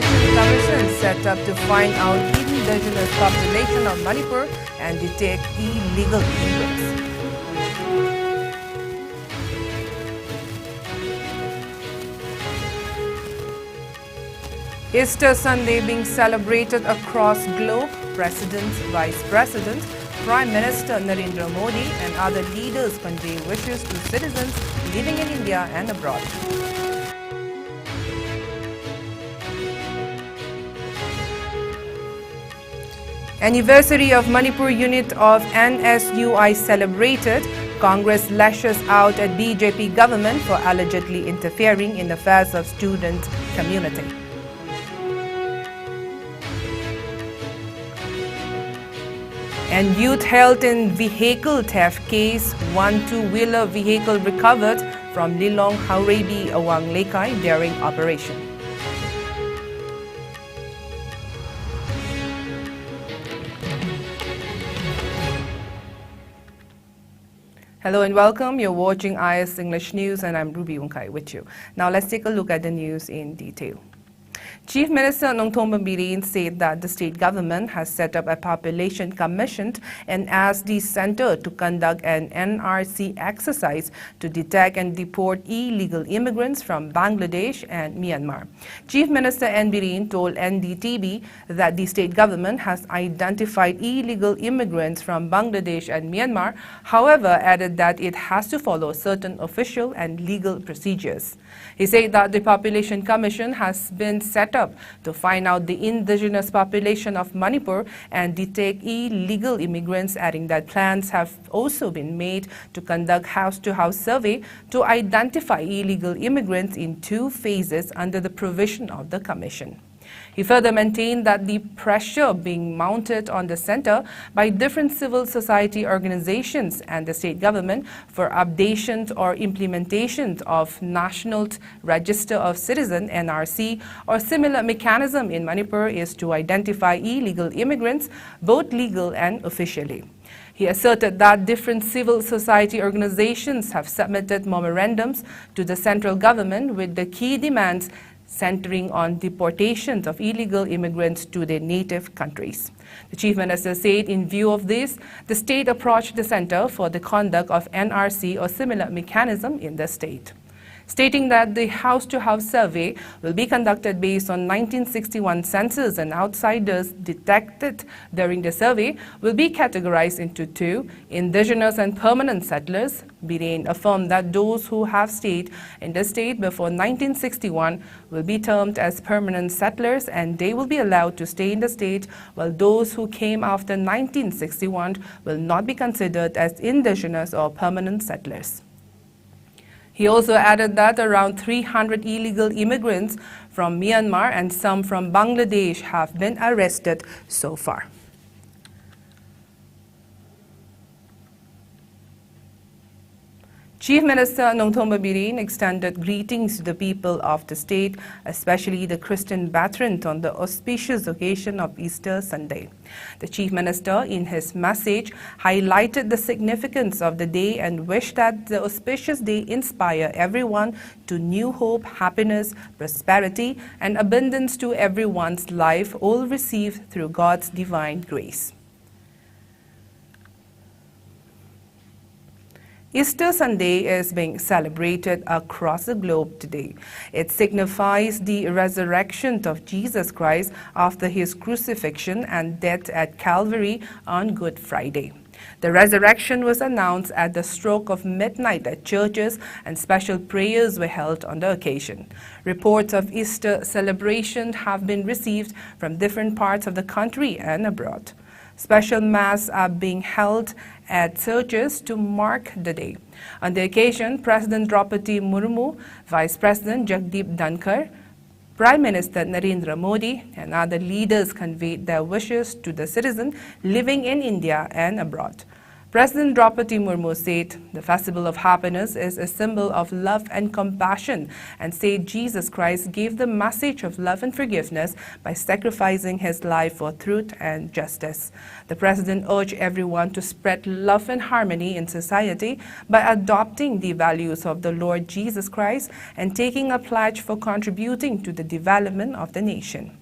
Population Commission set up to find out indigenous population of Manipur and detect illegal immigrants. Easter Sunday being celebrated across globe. Presidents, Vice President, Prime Minister Narendra Modi and other leaders convey wishes to citizens living in India and abroad. Anniversary of Manipur unit of NSUI celebrated. Congress lashes out at BJP government for allegedly interfering in affairs of student community. And youth held in vehicle theft case, one two-wheeler vehicle recovered from WUNGKHAI, WUNGKHAI during operation. Hello and welcome. You're watching IS English News and I'm WUNGKHAI with you. Now let's take a look at the news in detail. Chief Minister Nongthong Birin said that the state government has set up a population commission and asked the centre to conduct an NRC exercise to detect and deport illegal immigrants from Bangladesh and Myanmar. Chief Minister N. Birin told NDTV that the state government has identified illegal immigrants from Bangladesh and Myanmar, however, added that it has to follow certain official and legal procedures. He said that the population commission has been set up to find out the indigenous population of Manipur and detect illegal immigrants, adding that plans have also been made to conduct house-to-house survey to identify illegal immigrants in 2 phases under the provision of the commission. He further maintained that the pressure being mounted on the centre by different civil society organizations and the state government for updation or implementation of National Register of Citizen (NRC) or similar mechanism in Manipur is to identify illegal immigrants, both legal and officially. He asserted that different civil society organizations have submitted memorandums to the central government with the key demands centering on deportations of illegal immigrants to their native countries. The Chief Minister said in view of this, the state approached the centre for the conduct of NRC or similar mechanism in the state, stating that the house-to-house survey will be conducted based on 1961 census and outsiders detected during the survey will be categorized into 2, indigenous and permanent settlers. Biren affirmed that those who have stayed in the state before 1961 will be termed as permanent settlers and they will be allowed to stay in the state, while those who came after 1961 will not be considered as indigenous or permanent settlers. He also added that around 300 illegal immigrants from Myanmar and some from Bangladesh have been arrested so far. Chief Minister Nongthong Birin extended greetings to the people of the state, especially the Christian brethren, on the auspicious occasion of Easter Sunday. The Chief Minister, in his message, highlighted the significance of the day and wished that the auspicious day inspire everyone to new hope, happiness, prosperity, and abundance to everyone's life, all received through God's divine grace. Easter Sunday is being celebrated across the globe today. It signifies the resurrection of Jesus Christ after his crucifixion and death at Calvary on Good Friday. The resurrection was announced at the stroke of midnight at churches, and special prayers were held on the occasion. Reports of Easter celebration have been received from different parts of the country and abroad. Special Mass are being held at churches to mark the day. On the occasion, President Draupadi Murmu, Vice President Jagdeep Dhankar, Prime Minister Narendra Modi and other leaders conveyed their wishes to the citizens living in India and abroad. President Draupadi Murmu said the Festival of Happiness is a symbol of love and compassion, and said Jesus Christ gave the message of love and forgiveness by sacrificing his life for truth and justice. The president urged everyone to spread love and harmony in society by adopting the values of the Lord Jesus Christ and taking a pledge for contributing to the development of the nation.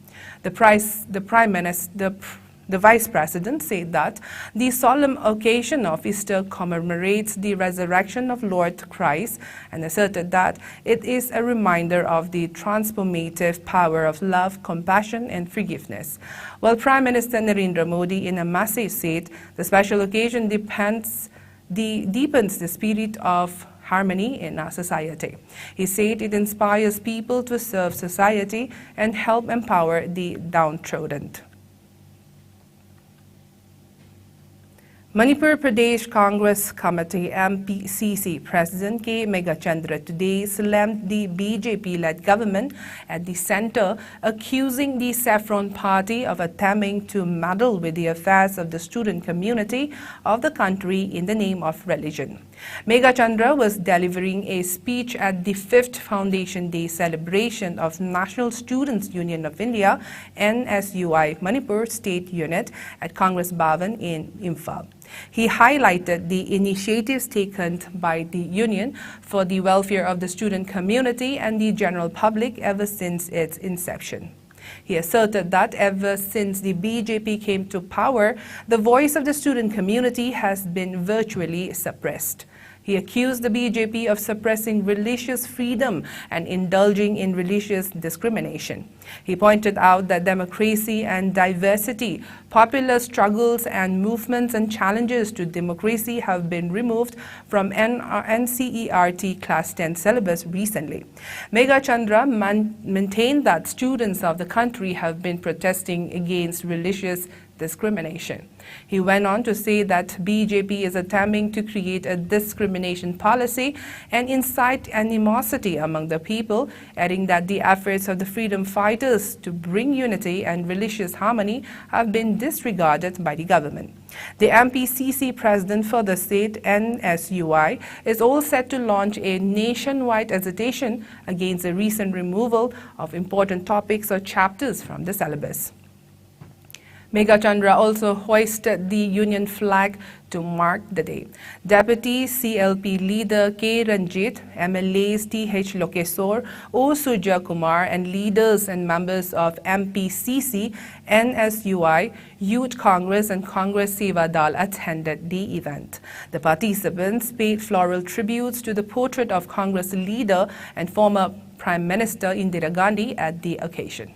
The Vice President said that the solemn occasion of Easter commemorates the resurrection of Lord Christ and asserted that it is a reminder of the transformative power of love, compassion, and forgiveness. While Prime Minister Narendra Modi in a message said the special occasion deepens the spirit of harmony in our society. He said it inspires people to serve society and help empower the downtrodden. Manipur Pradesh Congress Committee MPCC President K. Meghachandra today slammed the BJP-led government at the center, accusing the Saffron Party of attempting to meddle with the affairs of the student community of the country in the name of religion. Meghachandra was delivering a speech at the 5th Foundation Day celebration of National Students Union of India NSUI Manipur State Unit at Congress Bhavan in Imphal. He highlighted the initiatives taken by the union for the welfare of the student community and the general public ever since its inception. He asserted that ever since the BJP came to power, the voice of the student community has been virtually suppressed. He accused the BJP of suppressing religious freedom and indulging in religious discrimination. He pointed out that democracy and diversity, popular struggles and movements and challenges to democracy have been removed from NCERT Class 10 syllabus recently. Meghachandra maintained that students of the country have been protesting against religious discrimination. He went on to say that BJP is attempting to create a discrimination policy and incite animosity among the people, adding that the efforts of the freedom fighters to bring unity and religious harmony have been disregarded by the government. The MPCC president further said NSUI is all set to launch a nationwide agitation against the recent removal of important topics or chapters from the syllabus. Meghachandra also hoisted the union flag to mark the day. Deputy CLP leader K. Ranjit, MLAs T.H. Lokesor, O. Suja Kumar, and leaders and members of MPCC, NSUI, Youth Congress, and Congress Seva Dal attended the event. The participants paid floral tributes to the portrait of Congress leader and former Prime Minister Indira Gandhi at the occasion.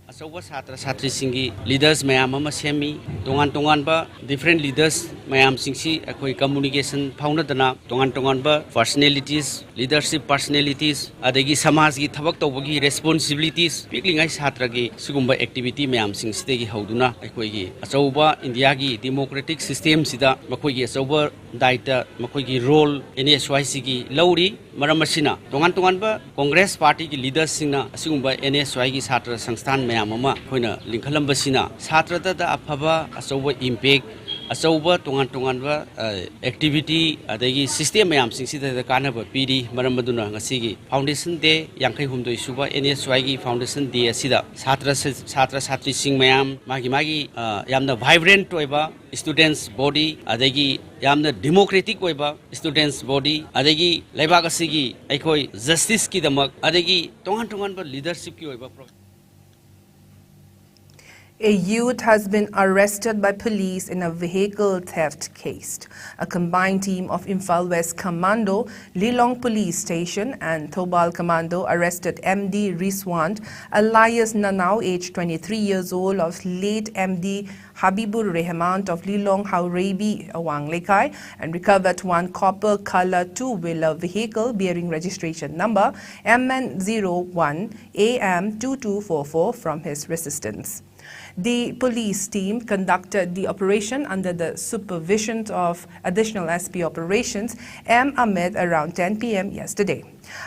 Asawa Satra Satri Singi leaders mayam ama semi tongan ba different leaders mayam singsi akoi communication faunadana tongan ba personalities leadership personalities adagi samaj gi thabak tawbagi responsibilities piklingai satra gi sigumba activity mayam singsi gi hauduna akoi gi asawa India gi democratic system sida makoi gi asawa daita makoi gi role NSYC gi lauri maramasina tongan ba Congress party gi leaders singna sigumba NSY gi satra sangstan mayam ama koina linkhalambasina satrada da afaba asawa impact asawa tongan ba activity adagi system mayam singsida da kanaba pidi maramaduna ngasigi foundation day yangkai humdoi suba NSY gi foundation day asida satra satri sing mayam magi yamna vibrant oiba students body adagi yamna democratic oiba students body adagi laibak asigi aikoi justice ki damak adagi tongan ba leadership ki oiba. A youth has been arrested by police in a vehicle theft case. A combined team of Imphal West Commando, Lilong Police Station and Thobal Commando arrested MD Riswant, alias Nanau, aged 23 years old, of late MD Habibur Rehman of Lilong Haurebi, WUNGKHAI, and recovered one copper color two-wheeler vehicle bearing registration number MN01 AM2244 from his resistance. The police team conducted the operation under the supervision of Additional SP Operations M. Ahmed around 10 p.m. yesterday.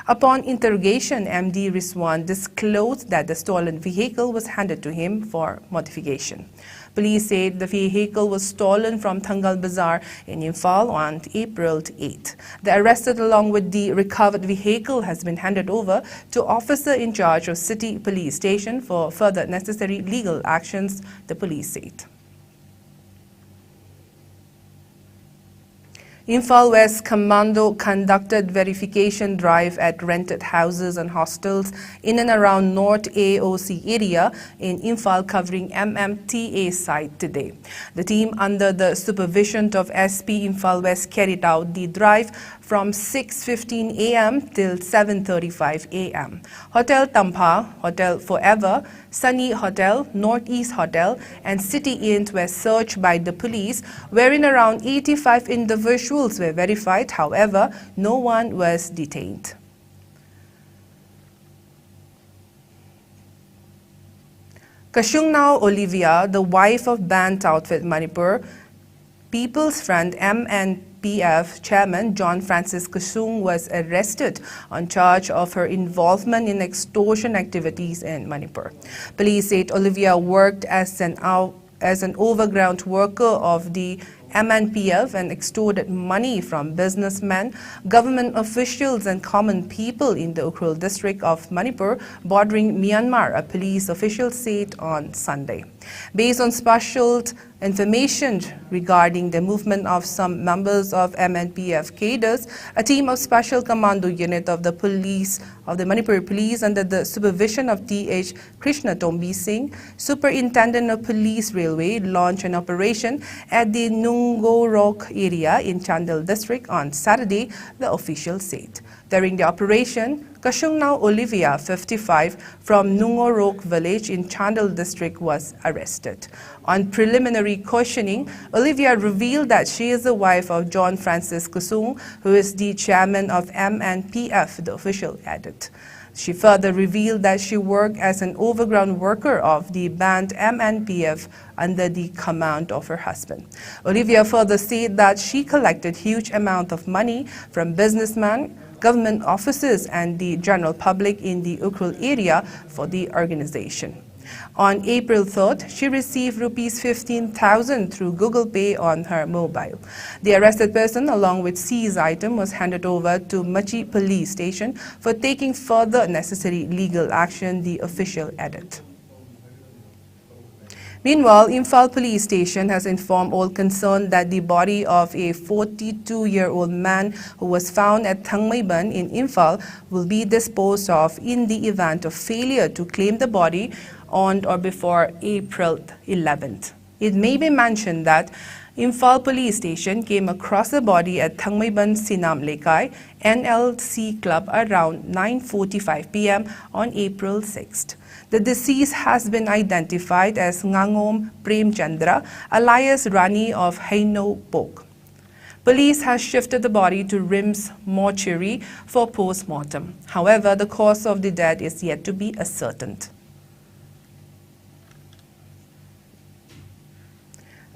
Upon interrogation, MD Rizwan disclosed that the stolen vehicle was handed to him for modification. Police said the vehicle was stolen from Thangal Bazaar in Imphal on April 8. The arrested along with the recovered vehicle has been handed over to officer in charge of City Police Station for further necessary legal actions, the police said. Imphal West Commando conducted verification drive at rented houses and hostels in and around North AOC area in Imphal covering MMTA site today. The team under the supervision of SP Imphal West carried out the drive from 6:15 a.m. till 7:35 a.m. Hotel Tampa, Hotel Forever, Sunny Hotel, Northeast Hotel and City Inn were searched by the police, wherein around 85 individuals were verified. However, no one was detained. Kashungnao Olivia, the wife of band outfit Manipur, People's Front MNPF chairman John Francis Kusung was arrested on charge of her involvement in extortion activities in Manipur. Police said Olivia worked as an overground worker of the MNPF and extorted money from businessmen, government officials and common people in the Ukhrul district of Manipur bordering Myanmar, a police official said on Sunday. Based on special information regarding the movement of some members of MNPF cadres, a team of Special Commando Unit of the police of the Manipur Police under the supervision of T.H. Krishna Tombi Singh, Superintendent of Police Railway, launched an operation at the Nungorok area in Chandel district on Saturday, the official said. During the operation, Kashungnao Olivia, 55, from Nungorok village in Chandel district was arrested. On preliminary questioning, Olivia revealed that she is the wife of John Francis Kusung, who is the chairman of MNPF, the official added. She further revealed that she worked as an overground worker of the band MNPF under the command of her husband. Olivia further said that she collected huge amount of money from businessmen, government officers and the general public in the Ukhrul area for the organization. On April 3rd, she received Rs 15,000 through Google Pay on her mobile. The arrested person, along with seized item, was handed over to Machi Police Station for taking further necessary legal action, the official added. Meanwhile, Imphal Police Station has informed all concerned that the body of a 42-year-old man who was found at Thangmaiban in Imphal will be disposed of in the event of failure to claim the body on or before April 11th. It may be mentioned that Imphal Police Station came across the body at Thangmaiban Sinam Lekai NLC Club around 9:45 p.m. on April 6th. The deceased has been identified as Ngangom Prem Chandra, alias Rani of Haino Pok. Police has shifted the body to RIMS mortuary for post-mortem. However, the cause of the death is yet to be ascertained.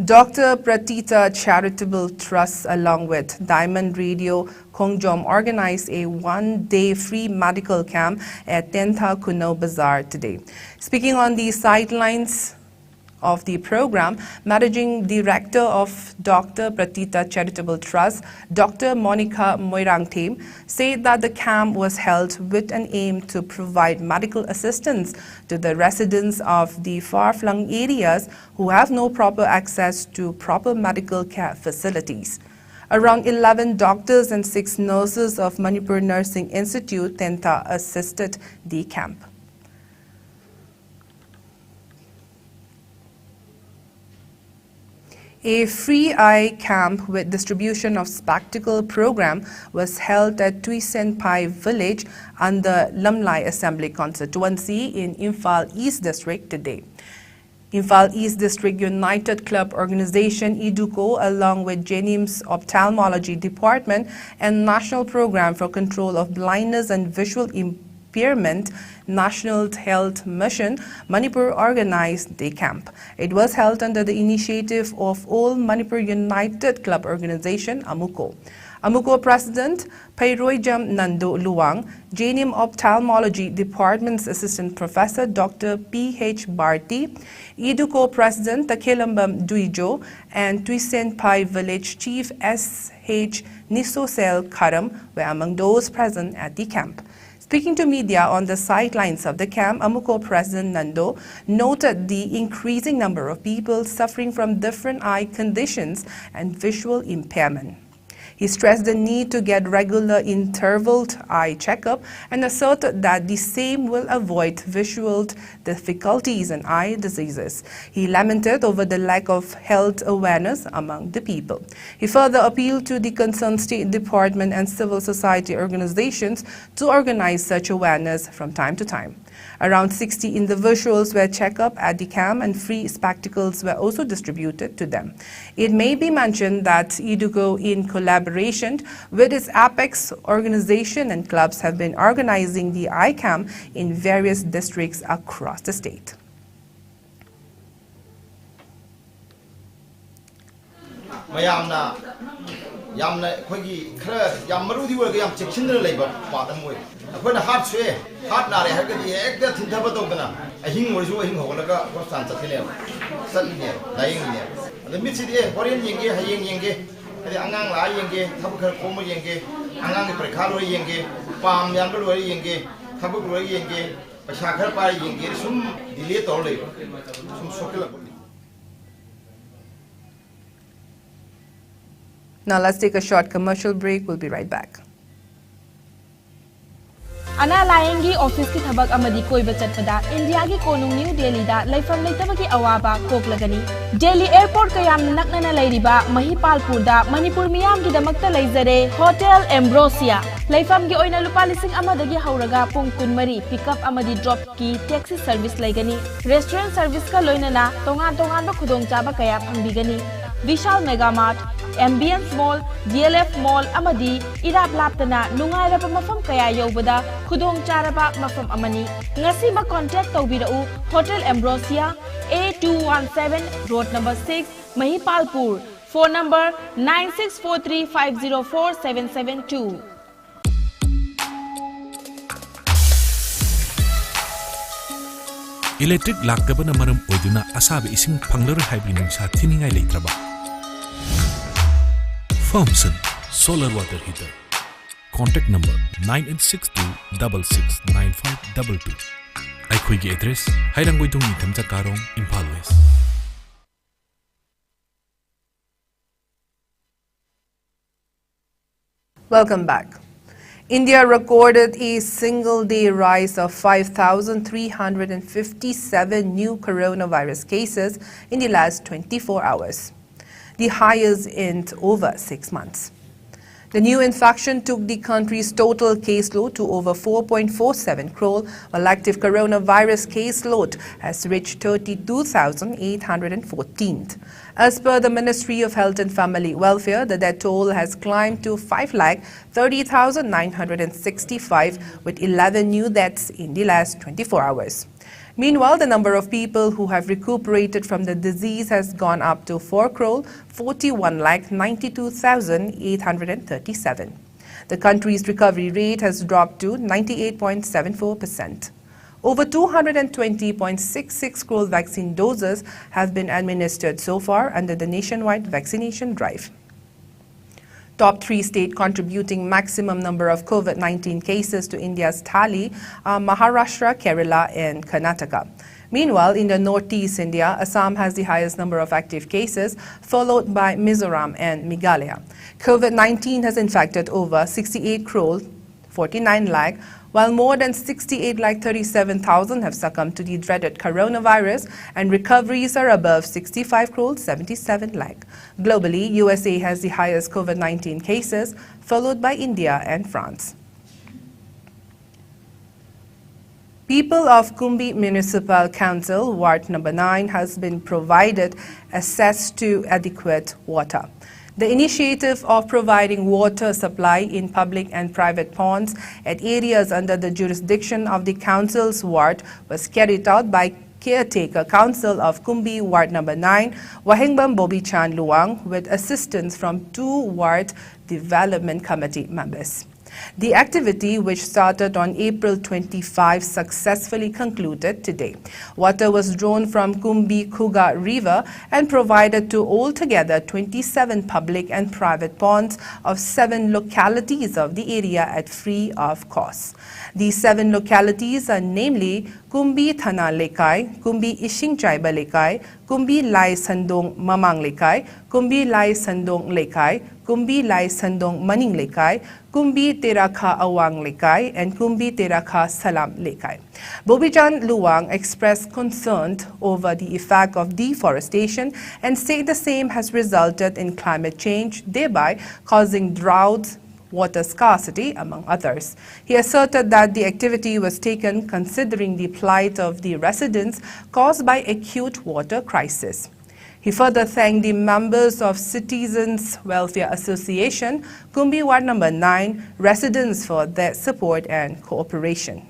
Dr. Pratita Charitable Trust along with Diamond Radio Kongjom organized a one-day free medical camp at Tenta Kuno Bazaar today. Speaking on the sidelines of the program, Managing Director of Dr. Pratita Charitable Trust, Dr. Monica Moirangthim, said that the camp was held with an aim to provide medical assistance to the residents of the far-flung areas who have no proper access to proper medical care facilities. Around 11 doctors and 6 nurses of Manipur Nursing Institute, Tenta, assisted the camp. A free eye camp with distribution of spectacle program was held at Tuisenpai village under Lamlai Assembly constituency in Imphal East District today. Imphal East District United Club Organization IDUCO along with JNIM's Ophthalmology Department and National Program for Control of Blindness and Visual Spearmint National Health Mission, Manipur organized the camp. It was held under the initiative of All Manipur United Club Organization, AMUCO. AMUCO President Pairoijam Nando Luang, JNIM Ophthalmology Department's Assistant Professor Dr. P.H. Bharti, EDUCO President Takhelambam Duijo, and Tuisen Pai Village Chief S.H. Nisosel Karam were among those present at the camp. Speaking to media on the sidelines of the camp, AMUCO President Nando noted the increasing number of people suffering from different eye conditions and visual impairment. He stressed the need to get regular intervalled eye checkup and asserted that the same will avoid visual difficulties and eye diseases. He lamented over the lack of health awareness among the people. He further appealed to the concerned State Department and civil society organizations to organize such awareness from time to time. Around 60 individuals were checked up at the camp and free spectacles were also distributed to them. It may be mentioned that EDUCO, in collaboration with its Apex organization and clubs, have been organizing the eye camp in various districts across the state. yamna khoi khara yam marudi wa yam cheksindra leiba patam moi akhona heart swe heart na re ha ka di ekda thindaba tawdana ahing moisu ahing hoglaga prostan chathile satne daing ne ade mitsi de horen yenge hayeng yenge ade angang la yenge thab khar khom yenge angang ge parekha lo yenge pam yam lo yenge thab lo yenge pasha khar pa yenge sum delay tol le sum sokela. Now let's take a short commercial break. We'll be right back. Ana layengi office ki thabak amadi koi bachat pada India ki konung New Delhi da laifam leitaba ki awaba kok lagani. Delhi airport kayam nakna lairiba Mahipalpur da Manipur miyam ki damakta laizare Hotel Ambrosia. Laifam ki oina lupa lising amadagi hauraga pung kunmari pickup amadi drop ki taxi service laigani. Restaurant service ka loinana tongan ba khudong chaba kaya phangbigani. Vishal Mega Mart, Ambience Mall, DLF Mall amadi irap laptana nungairaba mafam kaya yobada khudong charaba mafam amani. Ngasi ba contact tawbirau Hotel Ambrosia, A217 Road number 6, Mahipalpur. Phone number 9643504772. Electric laktabana maram oiduna asabe ising phanglar hybrid nungsa thiningai leitraba. Firmson Solar Water Heater. Contact number 9862669522. Aikhoigi address Hairanggoidong Nithamcha Karong, Imphal West. Welcome back. India recorded a single-day rise of 5,357 new coronavirus cases in the last 24 hours, the highest in over 6 months. The new infection took the country's total caseload to over 4.47 crore, while active coronavirus caseload has reached 32,814. As per the Ministry of Health and Family Welfare, the death toll has climbed to 5,30,965, with 11 new deaths in the last 24 hours. Meanwhile, the number of people who have recuperated from the disease has gone up to 4,41,92,837. The country's recovery rate has dropped to 98.74%. Over 220.66 crore vaccine doses have been administered so far under the nationwide vaccination drive. Top 3 states contributing maximum number of COVID-19 cases to India's tally are Maharashtra, Kerala and Karnataka. Meanwhile, in the northeast India, Assam has the highest number of active cases, followed by Mizoram and Meghalaya. COVID-19 has infected over 68 crore 49 lakh, while more than 68 lakh 37,000 have succumbed to the dreaded coronavirus, and recoveries are above 65 crore 77 lakh. Globally, USA has the highest COVID-19 cases, followed by India and France. People of Kumbi Municipal Council, Ward number 9, has been provided access to adequate water. The initiative of providing water supply in public and private ponds at areas under the jurisdiction of the council's ward was carried out by Caretaker Council of Kumbi Ward Number 9, Wahingbam Bobby Chan Luang, with assistance from 2 Ward Development Committee members. The activity, which started on April 25, successfully concluded today. Water was drawn from Kumbi Khuga River and provided to altogether 27 public and private ponds of 7 localities of the area at free of cost. These 7 localities are namely Kumbi Thana Lekai, Kumbi Ishing Chaiba Lekai, Kumbi Lai Sandong Mamang Lekai, Kumbi Lai Sandong Lekai, Kumbi Lai Sandong Maning Lekai, Kumbi Terakha Awang Lekai, and Kumbi Terakha Salam Lekai. Bobichan Luang expressed concern over the effect of deforestation and said the same has resulted in climate change, thereby causing droughts, water scarcity, among others. He asserted that the activity was taken considering the plight of the residents caused by acute water crisis. He further thanked the members of Citizens Welfare Association, Kumbi Ward Number 9, residents for their support and cooperation.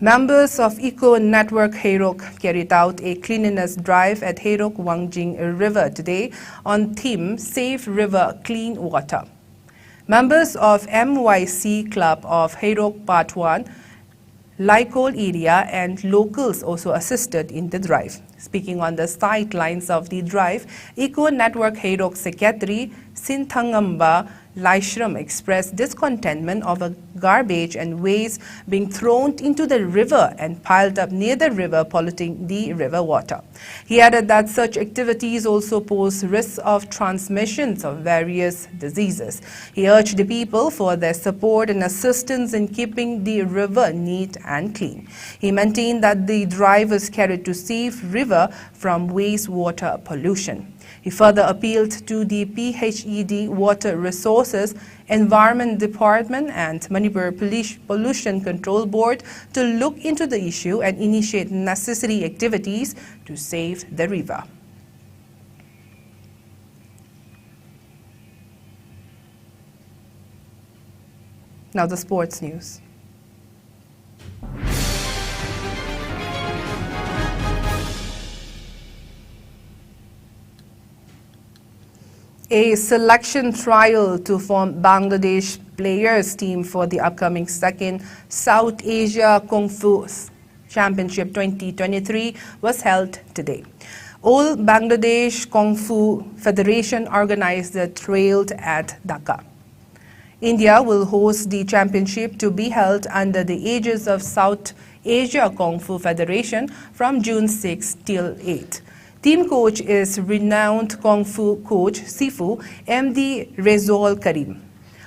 Members of Eco Network Hairok carried out a cleanliness drive at Hairok Wangjing River today on theme Safe River Clean Water. Members of MYC Club of Hairok Part 1, Laikol area and locals also assisted in the drive. Speaking on the sidelines of the drive, Eco Network Hairok Secretary Sinthangamba Laishram expressed discontentment over garbage and waste being thrown into the river and piled up near the river, polluting the river water. He added that such activities also pose risks of transmissions of various diseases. He urged the people for their support and assistance in keeping the river neat and clean. He maintained that the drive was carried to save river from wastewater pollution. He further appealed to the PHED Water Resources, Environment Department and Manipur Pollution Control Board to look into the issue and initiate necessary activities to save the river. Now the sports news. A selection trial to form Bangladesh players team for the upcoming second South Asia Kung Fu Championship 2023 was held today. All Bangladesh Kung Fu Federation organized the trial at Dhaka. India will host the championship to be held under the aegis of South Asia Kung Fu Federation from June 6 till 8. Team coach is renowned Kung Fu coach Sifu MD Rezol Karim.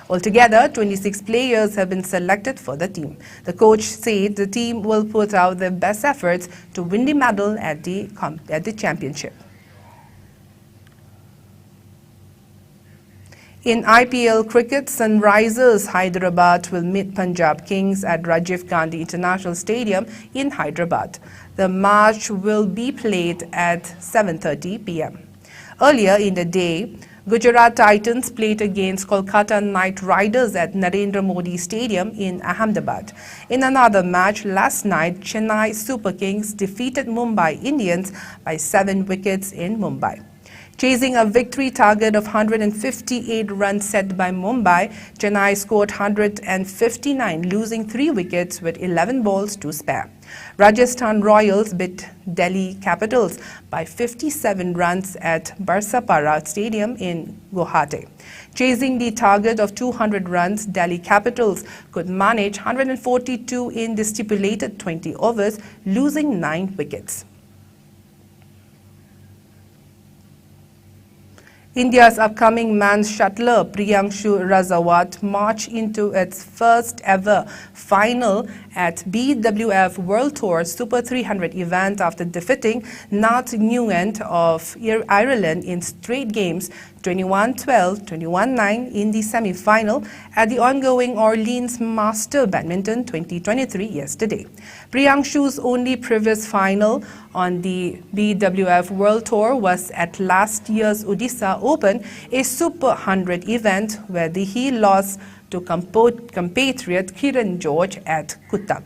Altogether, 26 players have been selected for the team. The coach said the team will put out their best efforts to win the medal at the championship. In IPL cricket, Sunrisers Hyderabad will meet Punjab Kings at Rajiv Gandhi International Stadium in Hyderabad. The match will be played at 7:30 p.m. Earlier in the day, Gujarat Titans played against Kolkata Knight Riders at Narendra Modi Stadium in Ahmedabad. In another match last night, Chennai Super Kings defeated Mumbai Indians by 7 wickets in Mumbai. Chasing a victory target of 158 runs set by Mumbai, Chennai scored 159, losing 3 wickets with 11 balls to spare. Rajasthan Royals beat Delhi Capitals by 57 runs at Barsapara Stadium in Guwahati. Chasing the target of 200 runs, Delhi Capitals could manage 142 in the stipulated 20 overs, losing 9 wickets. India's upcoming men's shuttler Priyanshu Razawat marched into its first ever final at BWF World Tour Super 300 event after defeating Nat Nguyen of Ireland in straight games 21-12, 21-9 in the semi-final at the ongoing Orleans Master Badminton 2023 yesterday. Priyangshu's only previous final on the BWF World Tour was at last year's Odisha Open, a Super 100 event where he lost to compatriot Kiran George at Cuttack.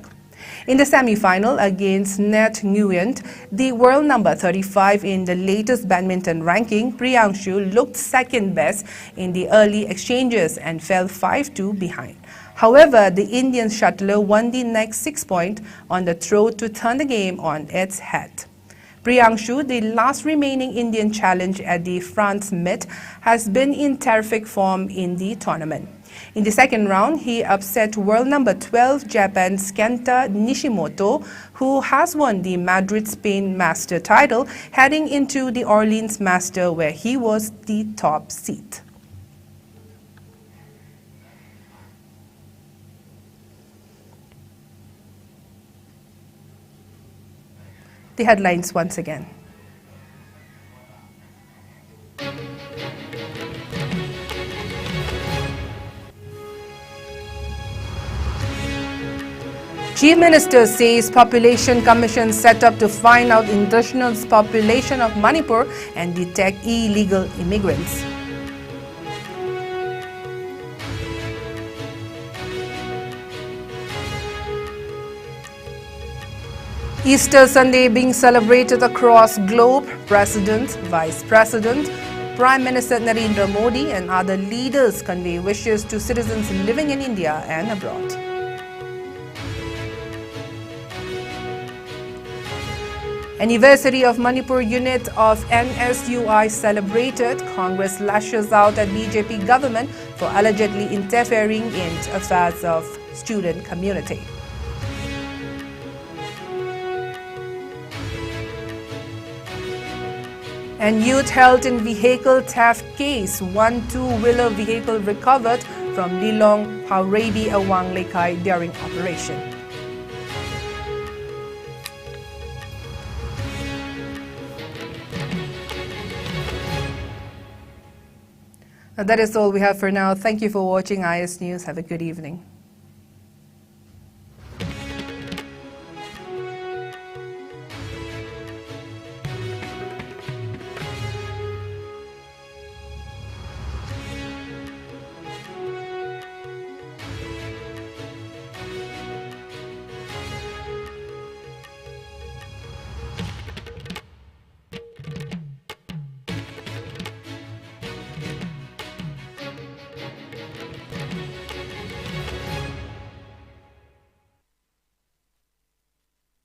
In the semi-final against Nat Nguyen, the world number 35 in the latest badminton ranking, Priyangshu looked second best in the early exchanges and fell 5-2 behind. However, the Indian shuttler won the next 6 points on the throw to turn the game on its head. Priyangshu, the last remaining Indian challenge at the France Met, has been in terrific form in the tournament. In the second round, he upset world number 12 Japan's Kenta Nishimoto, who has won the Madrid, Spain Master title, heading into the Orleans Master where he was the top seed. The headlines once again. Chief Minister says Population Commission set up to find out indigenous population of Manipur and detect illegal immigrants. Easter Sunday being celebrated across globe. President, Vice President, Prime Minister Narendra Modi and other leaders convey wishes to citizens living in India and abroad. Anniversary of Manipur unit of NSUI celebrated. Congress lashes out at BJP government for allegedly interfering in affairs of student community. And youth held in vehicle theft case. One two-wheeler vehicle recovered from Lilong, Haurabi, WUNGKHAI during operation. That is all we have for now. Thank you for watching IS News. Have a good evening.